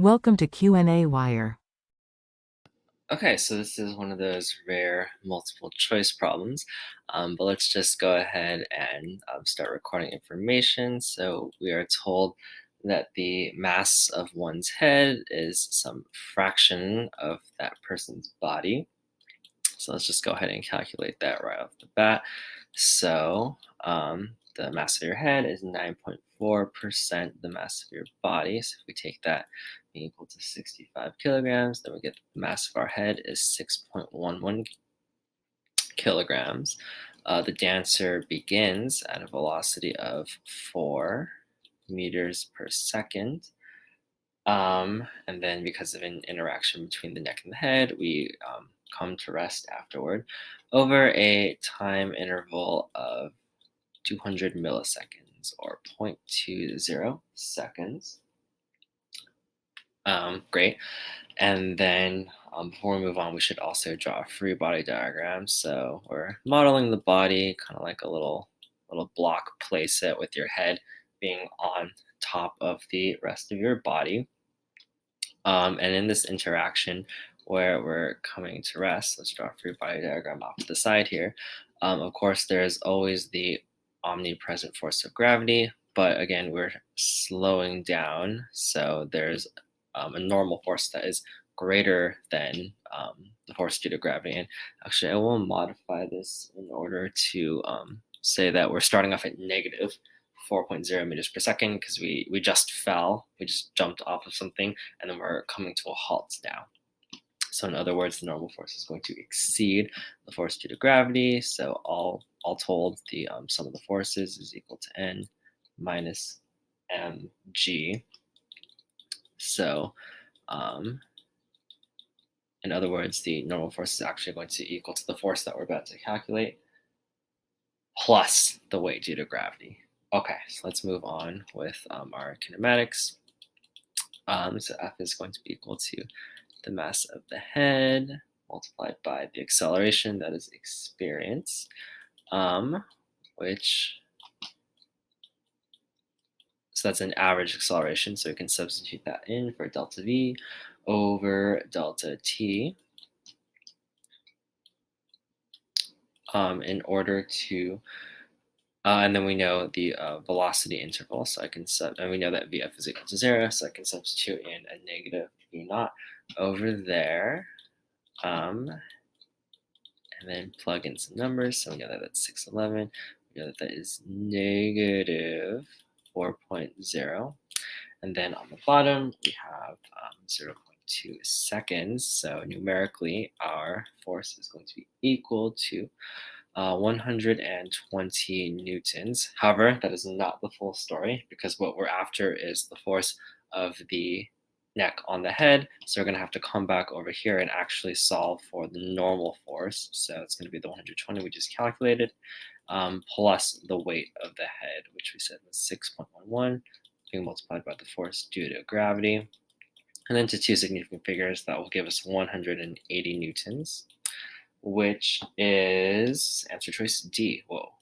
Welcome to qnawire. Okay, so this is one of those rare multiple choice problems, but let's just go ahead and start recording information. So we are told that the mass of one's head is some fraction of that person's body. So let's just go ahead and calculate that right off the bat. So the mass of your head is 9.4% the mass of your body. So if we take that being equal to 65 kilograms, then we get the mass of our head is 6.11 kilograms. The dancer begins at a velocity of 4 meters per second. And then because of an interaction between the neck and the head, we come to rest afterward over a time interval of 200 milliseconds or 0.20 seconds. Great. And then before we move on, we should also draw a free body diagram. So we're modeling the body, kind of like a little block play set with your head being on top of the rest of your body. And in this interaction where we're coming to rest, let's draw a free body diagram off to the side here. Of course, there's always the omnipresent force of gravity, but again, we're slowing down. So there's a normal force that is greater than the force due to gravity. And actually, I will modify this in order to say that we're starting off at negative 4.0 meters per second because we just fell, we just jumped off of something, and then we're coming to a halt now. So in other words, the normal force is going to exceed the force due to gravity. So all told, the sum of the forces is equal to N minus mg. So in other words, the normal force is actually going to equal to the force that we're about to calculate plus the weight due to gravity. Okay, so let's move on with our kinematics. So F is going to be equal to the mass of the head multiplied by the acceleration that is experienced, so that's an average acceleration, so we can substitute that in for delta V over delta T in order to and then we know the velocity interval, so and we know that Vf is equal to 0, so I can substitute in a negative V naught over there, and then plug in some numbers. So we know that that's 611. We know that that is negative 4.0, and then on the bottom we have 0.2 seconds. So numerically, our force is going to be equal to 120 newtons. However, that is not the full story because what we're after is the force of the neck on the head. So we're going to have to come back over here and actually solve for the normal force. So it's going to be the 120 we just calculated plus the weight of the head, which we said was 6.11, being multiplied by the force due to gravity. And then to two significant figures, that will give us 180 newtons, which is answer choice D. Whoa,